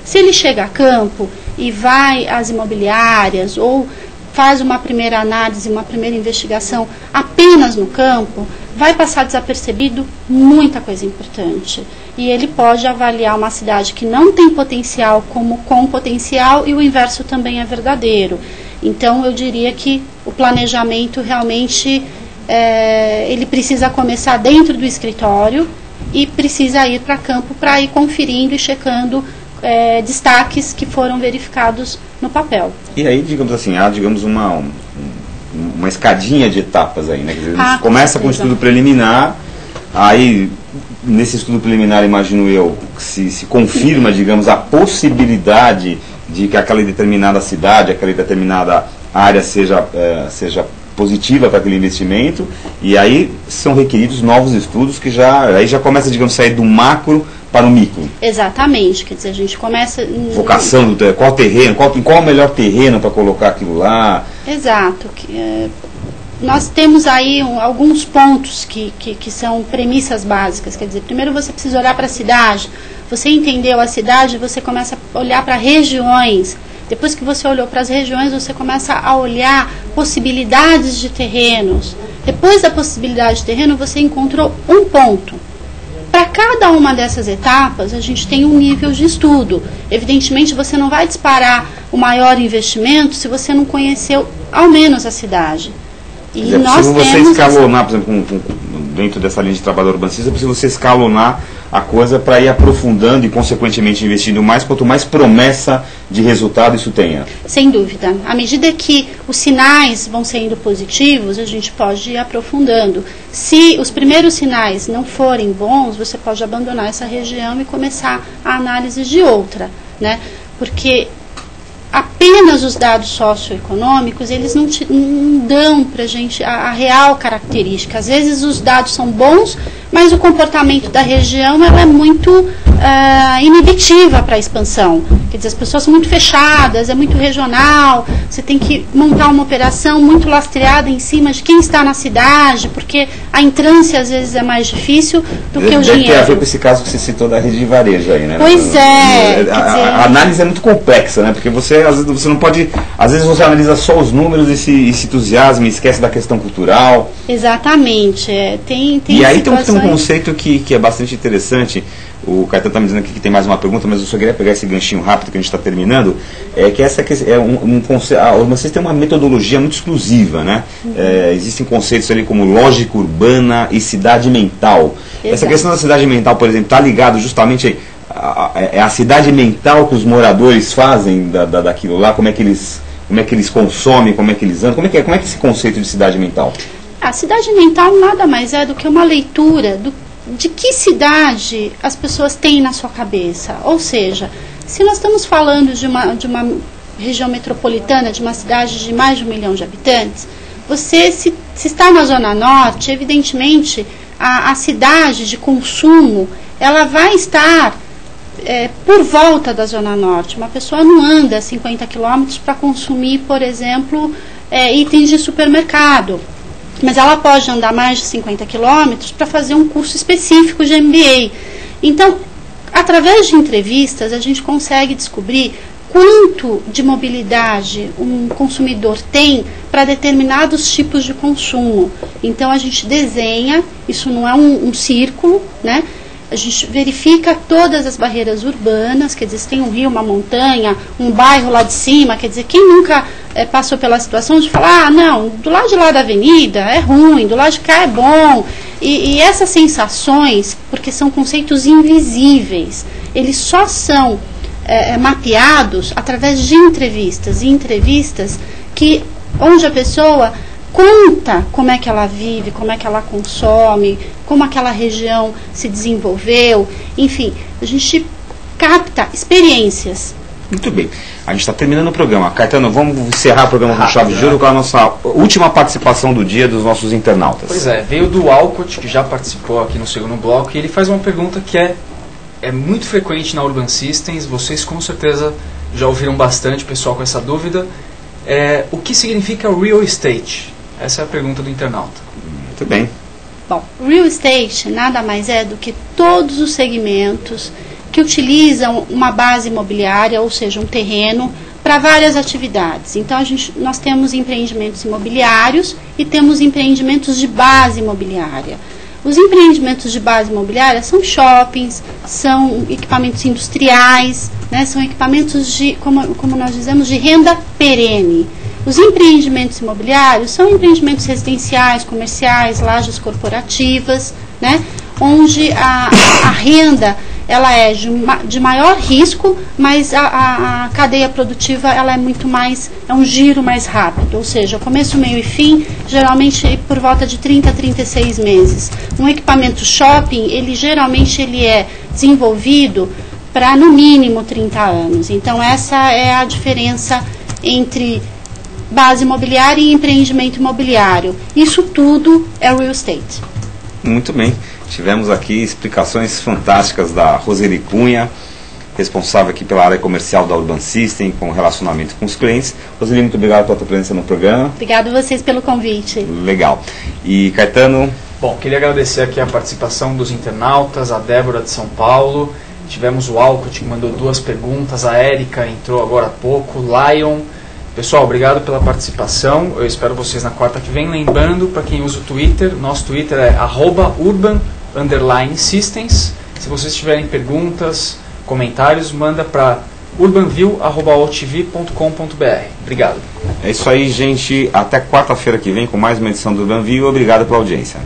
Se ele chega a campo e vai às imobiliárias ou faz uma primeira análise, uma primeira investigação apenas no campo, vai passar desapercebido muita coisa importante. E ele pode avaliar uma cidade que não tem potencial como com potencial, e o inverso também é verdadeiro. Então, eu diria que o planejamento realmente, ele precisa começar dentro do escritório e precisa ir para campo para ir conferindo e checando destaques que foram verificados no papel. E aí, digamos assim, há uma escadinha de etapas aí, né? Quer dizer, a gente começa com o estudo preliminar, aí nesse estudo preliminar, imagino eu, se confirma, digamos, a possibilidade de que aquela determinada cidade, aquela determinada área seja positiva para aquele investimento, e aí são requeridos novos estudos que aí já começa, digamos, a sair do macro para o micro. Exatamente, quer dizer, a gente começa... Vocação, qual terreno, qual o melhor terreno para colocar aquilo lá. Exato. Nós temos aí alguns pontos que são premissas básicas, quer dizer, primeiro você precisa olhar para a cidade, você entendeu a cidade, você começa a olhar para regiões. Depois que você olhou para as regiões, você começa a olhar possibilidades de terrenos. Depois da possibilidade de terreno, você encontrou um ponto. Para cada uma dessas etapas, a gente tem um nível de estudo. Evidentemente, você não vai disparar o maior investimento se você não conheceu ao menos a cidade. E é possível você escalonar, por exemplo, dentro dessa linha de trabalho urbanicista, é possível você escalonar a coisa para ir aprofundando e, consequentemente, investindo mais, quanto mais promessa de resultado isso tenha. Sem dúvida. À medida que os sinais vão sendo positivos, a gente pode ir aprofundando. Se os primeiros sinais não forem bons, você pode abandonar essa região e começar a análise de outra, né? Porque apenas os dados socioeconômicos, eles não dão para a gente a real característica. Às vezes os dados são bons, mas o comportamento da região ela é muito inibitiva para a expansão. Quer dizer, as pessoas são muito fechadas, é muito regional, você tem que montar uma operação muito lastreada em cima de quem está na cidade, porque a entrância às vezes é mais difícil do que o dinheiro. Deve ter a ver com esse caso que você citou da rede de varejo aí, né? Pois é. A análise é muito complexa, né? Porque às vezes você não pode, às vezes você analisa só os números e se entusiasma e esquece da questão cultural. Exatamente. E aí tem um conceito que é bastante interessante. O Caetano está me dizendo aqui que tem mais uma pergunta, mas eu só queria pegar esse ganchinho rápido que a gente está terminando. Vocês têm uma metodologia muito exclusiva, né? Existem conceitos ali como lógica urbana e cidade mental. Exato. Essa questão da cidade mental, por exemplo, está ligado justamente a cidade mental que os moradores fazem daquilo lá, como é que eles consomem, como é que eles andam, como é que é esse conceito de cidade mental? A cidade mental nada mais é do que uma leitura de que cidade as pessoas têm na sua cabeça. Ou seja, se nós estamos falando de uma região metropolitana, de uma cidade de mais de 1 milhão de habitantes, você, se está na Zona Norte, evidentemente, a cidade de consumo, ela vai estar por volta da Zona Norte. Uma pessoa não anda 50 quilômetros para consumir, por exemplo, itens de supermercado. Mas ela pode andar mais de 50 quilômetros para fazer um curso específico de MBA. Então, através de entrevistas, a gente consegue descobrir quanto de mobilidade um consumidor tem para determinados tipos de consumo. Então, a gente desenha, isso não é um círculo, né? A gente verifica todas as barreiras urbanas, quer dizer, se tem um rio, uma montanha, um bairro lá de cima, quer dizer, quem nunca passou pela situação de falar, não, do lado de lá da avenida é ruim, do lado de cá é bom. E essas sensações, porque são conceitos invisíveis, eles só são mapeados através de entrevistas, e entrevistas onde a pessoa conta como é que ela vive, como é que ela consome, como aquela região se desenvolveu, enfim, a gente capta experiências. Muito bem, a gente está terminando o programa. Caetano, vamos encerrar o programa com chave de ouro com a nossa última participação do dia dos nossos internautas. Pois é, veio do Alcott, que já participou aqui no segundo bloco, e ele faz uma pergunta que é muito frequente na Urban Systems, vocês com certeza já ouviram bastante pessoal com essa dúvida. O que significa real estate? Essa é a pergunta do internauta. Muito bem. Bom, real estate nada mais é do que todos os segmentos que utilizam uma base imobiliária, ou seja, um terreno, para várias atividades. Então, nós temos empreendimentos imobiliários e temos empreendimentos de base imobiliária. Os empreendimentos de base imobiliária são shoppings, são equipamentos industriais, né, são equipamentos de, como nós dizemos, de renda perene. Os empreendimentos imobiliários são empreendimentos residenciais, comerciais, lajes corporativas, né, onde a renda ela é de maior risco, mas a cadeia produtiva ela é muito mais, é um giro mais rápido, ou seja, começo, meio e fim, geralmente por volta de 30 a 36 meses. Um equipamento shopping, geralmente é desenvolvido para no mínimo 30 anos. Então essa é a diferença entre base imobiliária e empreendimento imobiliário. Isso tudo é real estate. Muito bem. Tivemos aqui explicações fantásticas da Roseli Cunha, responsável aqui pela área comercial da Urban System, com relacionamento com os clientes. Roseli, muito obrigado pela tua presença no programa. Obrigado a vocês pelo convite. Legal. E Caetano? Bom, queria agradecer aqui a participação dos internautas, a Débora de São Paulo, tivemos o Alcott que mandou 2 perguntas, a Érica entrou agora há pouco, Lion. Pessoal, obrigado pela participação, eu espero vocês na quarta que vem. Lembrando, para quem usa o Twitter, nosso Twitter é @urban_systems. Se vocês tiverem perguntas, comentários, manda para urbanview@otv.com.br. Obrigado. É isso aí, gente. Até quarta-feira que vem com mais uma edição do Urban View. Obrigado pela audiência.